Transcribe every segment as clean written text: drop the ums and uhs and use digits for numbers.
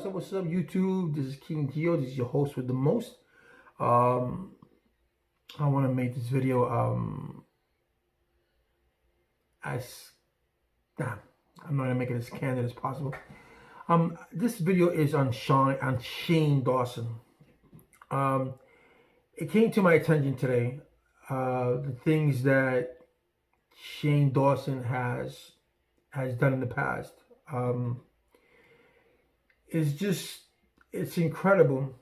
what's up, YouTube? This is King Gio. This is your host with the most. I want to make this video I'm not gonna make it as candid as possible. This video is on Shane Dawson. It came to my attention today, the things that Shane Dawson has done in the past. It's incredible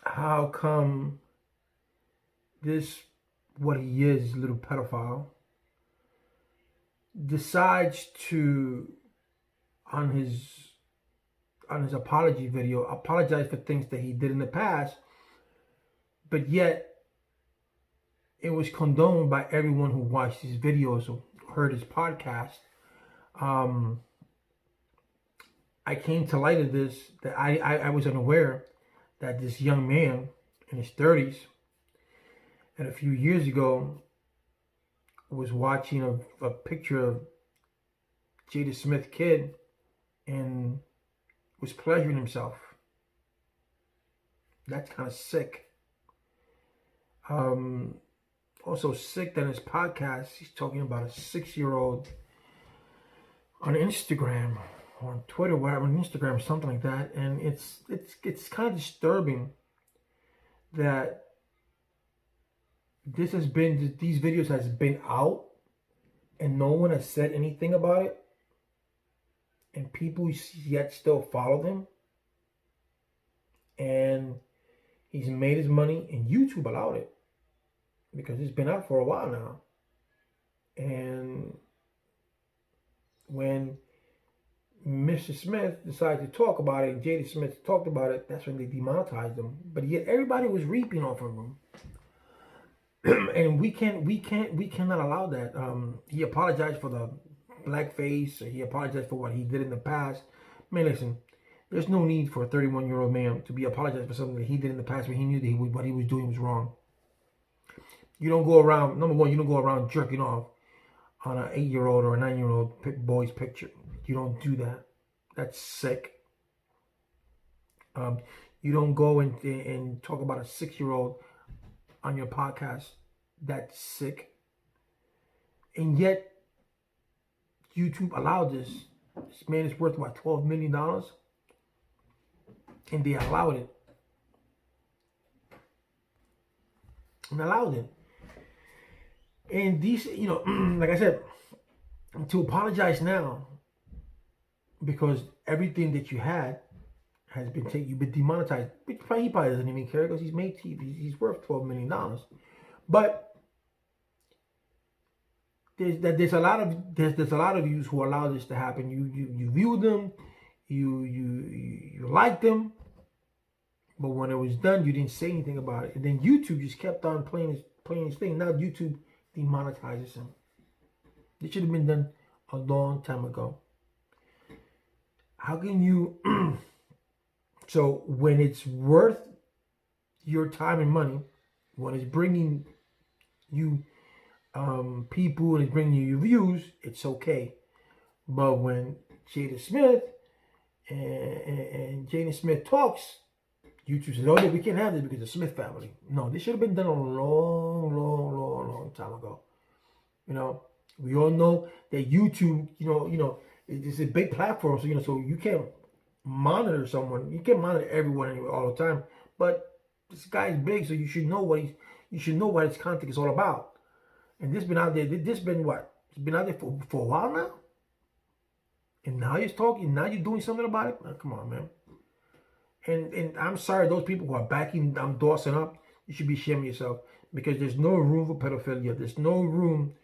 how come what he is, little pedophile, decides to, on his apology video, apologize for things that he did in the past, but yet it was condoned by everyone who watched his videos or heard his podcast. I came to light of this, that I was unaware that this young man in his 30s, and a few years ago, was watching a picture of Jada Smith kid and was pleasuring himself. That's kind of sick. Also sick that in his podcast, he's talking about a 6-year-old on Instagram, or on Twitter, whatever, on Instagram, something like that. And it's kind of disturbing that these videos has been out and no one has said anything about it, and people yet still follow him, and he's made his money, and YouTube allowed it because it's been out for a while now. And when Mr. Smith decided to talk about it, and Jada Smith talked about it, that's when they demonetized him. But yet everybody was reaping off of him. And we cannot allow that. He apologized for the blackface, or he apologized for what he did in the past. Man, listen, there's no need for a 31-year-old man to be apologized for something that he did in the past when he knew that what he was doing was wrong. You don't go around, number one, you don't go around jerking off on an 8-year-old or a 9-year-old boy's picture. You don't do that. That's sick. You don't go and talk about a 6-year-old on your podcast. That's sick. And yet, YouTube allowed this. This man is worth, what, $12 million? And they allowed it. And allowed it. And these, like I said, to apologize now, because everything that you had has been taken, you've been demonetized. He probably doesn't even care because he's made TV. He's worth $12 million. But there's a lot of views who allow this to happen. You view them, you like them, but when it was done, you didn't say anything about it. And then YouTube just kept on playing his thing. Now YouTube demonetizes him. This should have been done a long time ago. How can you? So when it's worth your time and money, when it's bringing you people and it's bringing you views, it's okay. But when Jada Smith and Jada Smith talks, YouTube says, "Oh, yeah, we can't have this because of the Smith family." No, this should have been done a long time ago. We all know that YouTube, it's a big platform, so so you can't monitor someone. You can't monitor everyone anyway all the time. But this guy's big, so you should know what his content is all about. And this been out there. This been what? It's been out there for a while now. And now you're talking. Now you're doing something about it. Oh, come on, man. And I'm sorry, those people who are backing Dawson up, you should be ashamed of yourself, because there's no room for pedophilia. There's no room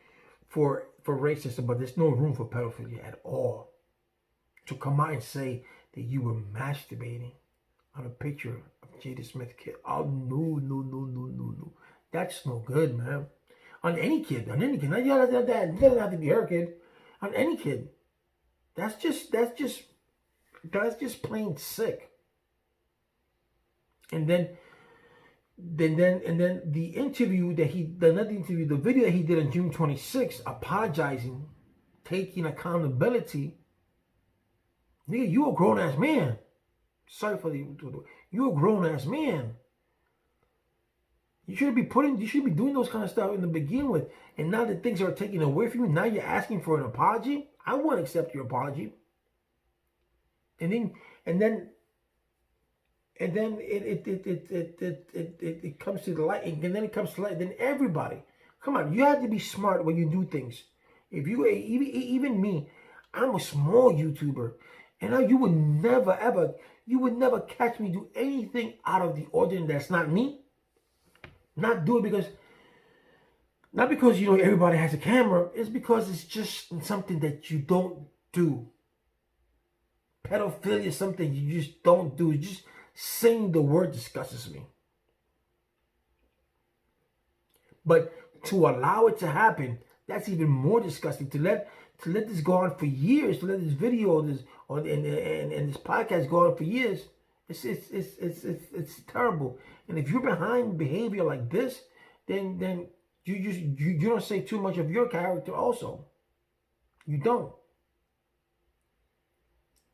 for racism, but there's no room for pedophilia at all. To come out and say that you were masturbating on a picture of Jada Smith kid. Oh, no. That's no good, man. On any kid. That doesn't have to be her kid. On any kid. That's just plain sick. And then the interview that the video that he did on June 26th, apologizing, taking accountability. Nigga, you a grown ass man. Sorry for you're a grown ass man. You shouldn't be you should be doing those kind of stuff in the begin with. And now that things are taken away from you, now you're asking for an apology. I won't accept your apology. And then it comes to the light, and then it comes to light. Then everybody, come on, you have to be smart when you do things. If you even me, I'm a small YouTuber, and you would never catch me do anything out of the ordinary. That's not me. Not do it not because everybody has a camera. It's because it's just something that you don't do. Pedophilia is something you just don't do. Just saying the word disgusts me. But to allow it to happen, that's even more disgusting. To let this go on for years, to let this video, and this podcast go on for years, it's terrible. And if you're behind behavior like this, then you don't say too much of your character. Also, you don't.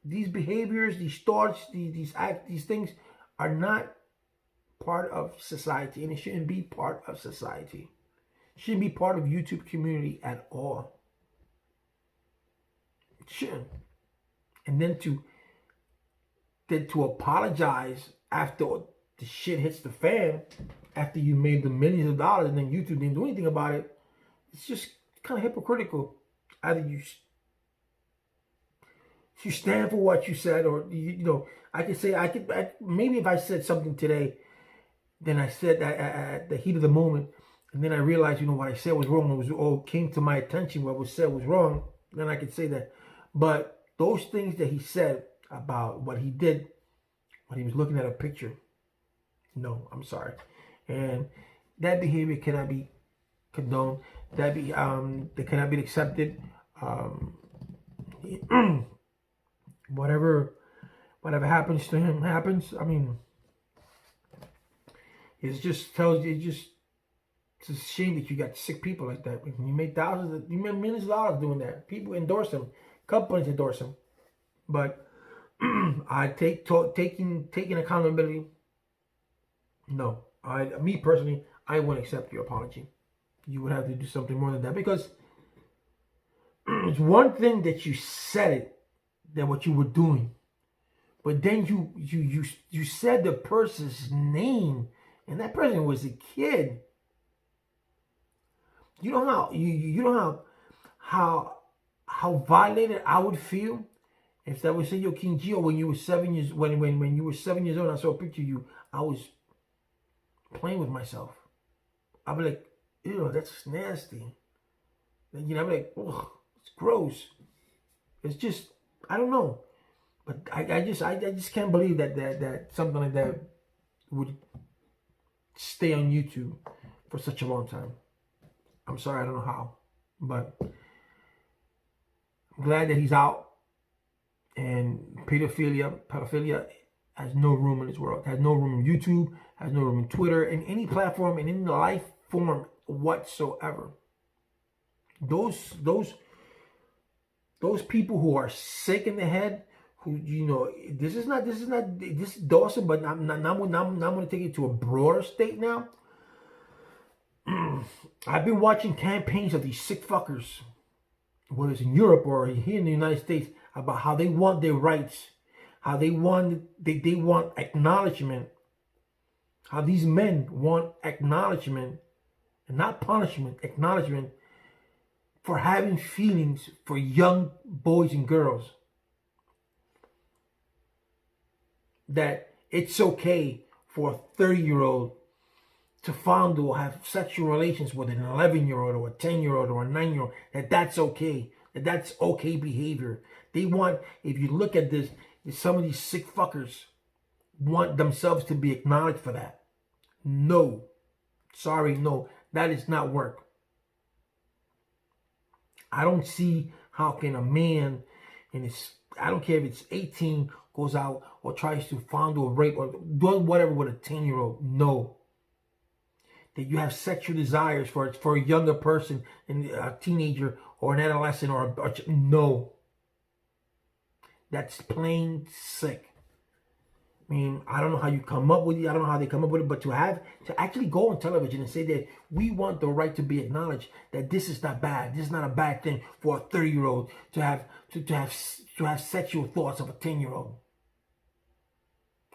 These behaviors, these thoughts, these things are not part of society, and it shouldn't be part of society. It shouldn't be part of YouTube community at all. It shouldn't. And then to apologize after the shit hits the fan, after you made the millions of dollars and then YouTube didn't do anything about it, it's just kind of hypocritical. Either you stand for what you said, or I could say maybe if I said something today, then I said that at the heat of the moment, and then I realized what I said was wrong. It was came to my attention what was said was wrong. Then I could say that. But those things that he said about what he did when he was looking at a picture, no, I'm sorry, and that behavior cannot be condoned. That cannot be accepted. Whatever happens to him happens. I mean, it just tells you, it's a shame that you got sick people like that. You made millions of dollars doing that. People endorse him, companies endorse him. But I taking accountability. No, me personally, I wouldn't accept your apology. You would have to do something more than that, because it's one thing that you said it, than what you were doing, but then you said the person's name, and that person was a kid. You know how violated I would feel if I would say, yo, King Gio, when you were 7 years when you were 7 years old, and I saw a picture of you, I was playing with myself. I'd be like, ew, that's nasty. And I'd be like, ugh, it's gross. It's just, I don't know, but I just can't believe that something like that would stay on YouTube for such a long time. I'm sorry, I don't know how, but I'm glad that he's out. And pedophilia has no room in this world. It has no room in YouTube. Has no room in Twitter, in any platform, in any life form whatsoever. Those people who are sick in the head, who this is Dawson, but I'm going to take it to a broader state now. I've been watching campaigns of these sick fuckers, whether it's in Europe or here in the United States, about how they want their rights, how they want acknowledgement, how these men want acknowledgement and not punishment, acknowledgement for having feelings for young boys and girls. That it's okay for a 30-year-old to fondle or have sexual relations with an 11-year-old or a 10-year-old or a 9-year-old, that's okay. That's okay behavior. They want, if you look at this, some of these sick fuckers want themselves to be acknowledged for that. No. Sorry, no. That is not work. I don't see how can a man in his, I don't care if it's 18, goes out or tries to fondle or rape or do whatever with a 10-year-old. No. That you have sexual desires for a younger person, a teenager or an adolescent no. That's plain sick. I mean, I don't know how you come up with it. I don't know how they come up with it, but to actually go on television and say that we want the right to be acknowledged, that this is not bad. This is not a bad thing for a 30-year-old to have sexual thoughts of a 10-year-old.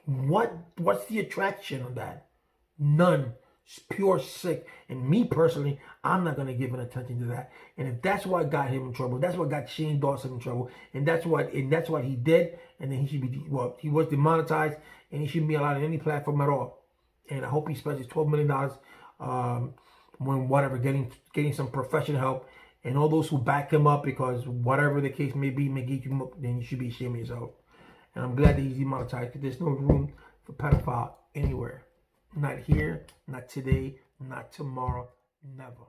What's the attraction of that? None. It's pure sick. And me personally, I'm not gonna give an attention to that. And if that's what got him in trouble, that's what got Shane Dawson in trouble, and that's what he did, and then he should be, well, he was demonetized, and he shouldn't be allowed on any platform at all. And I hope he spends his $12 million when whatever, getting some professional help, and all those who back him up, because whatever the case may be, may get you up, then you should be ashamed of yourself. And I'm glad that he's demonetized, because there's no room for pedophile anywhere. Not here, not today, not tomorrow, never.